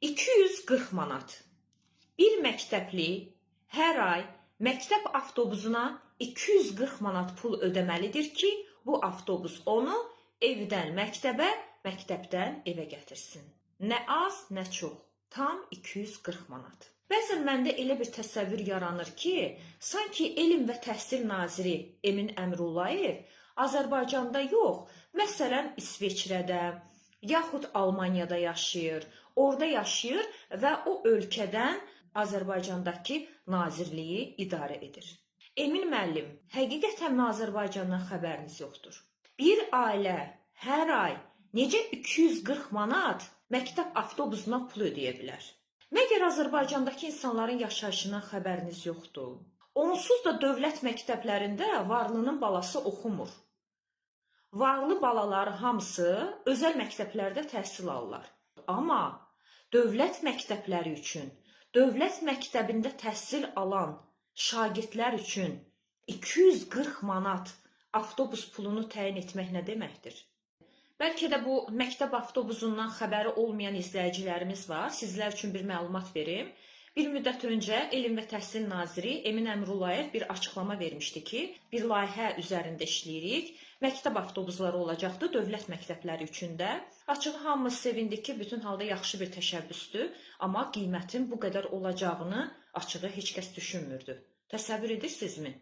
240 manat. Bir məktəbli hər ay məktəb avtobusuna 240 manat pul ödəməlidir ki, bu avtobus onu evdən məktəbə, məktəbdən evə gətirsin. Nə az, nə çox. Tam 240 manat. Bəzən məndə elə bir təsəvvür yaranır ki, sanki Elm və Təhsil Naziri Emin Əmrullayev Azərbaycanda yox, məsələn İsveçrədə, yaxud Almaniyada yaşayır, orada yaşayır və o ölkədən Azərbaycandakı nazirliyi idarə edir. Emin müəllim, həqiqətən Azərbaycandan xəbəriniz yoxdur. Bir ailə hər ay necə 240 manat məktəb avtobusuna pul ödəyə bilər? Məgər Azərbaycandakı insanların yaşayışından xəbəriniz yoxdur? Onsuz da dövlət məktəblərində varlının balası oxumur. Varlı balaları hamısı özəl məktəblərdə təhsil alırlar. Amma dövlət məktəbləri üçün, dövlət məktəbində təhsil alan şagirdlər üçün 240 manat avtobus pulunu təyin etmək nə deməkdir? Bəlkə də bu məktəb avtobusundan xəbəri olmayan izləyicilərimiz var. Sizlər üçün bir məlumat verim. Bir müddət öncə Elm və Təhsil Naziri Emin Əmrullayev bir açıqlama vermişdi ki, bir layihə üzərində işləyirik. Məktəb avtobusları olacaqdı dövlət məktəbləri üçün də. Açığı hamımız sevindik ki, bütün halda yaxşı bir təşəbbüsdür, amma qiymətin bu qədər olacağını açığı heç kəs düşünmürdü. Təsəvvür edirsinizmi?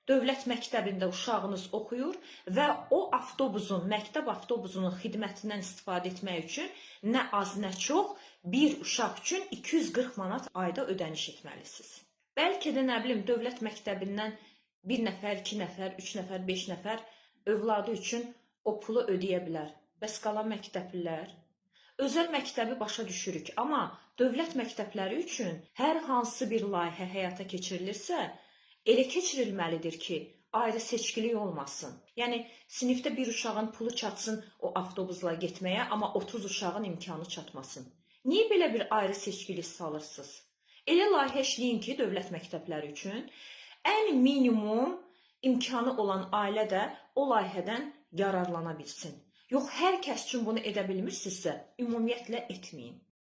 Dövlət məktəbində uşağınız oxuyur və o avtobusun, məktəb avtobusunun xidmətindən istifadə etmək üçün nə az, nə çox bir uşaq üçün 240 manat ayda ödəniş etməlisiniz. Bəlkə də nə bilim, dövlət məktəbindən bir nəfər, 2 nəfər, 3 nəfər, 5 nəfər övladı üçün o pulu ödəyə bilər. Bəs qalan məktəblilər? Özəl məktəbi başa düşürük, amma dövlət məktəbləri üçün hər hansı bir layihə həyata keçirilirsə, elə keçirilməlidir ki, ayrı seçkilik olmasın. Yəni, sinifdə bir uşağın pulu çatsın o avtobusla getməyə, amma 30 uşağın imkanı çatmasın. Niyə belə bir ayrı seçkilik salırsınız? Elə layihə işləyin ki, dövlət məktəbləri üçün ən minimum imkanı olan ailə də o layihədən yararlana bilsin. Yox, hər kəs üçün bunu edə bilmirsinizsə, ümumiyyətlə etməyin.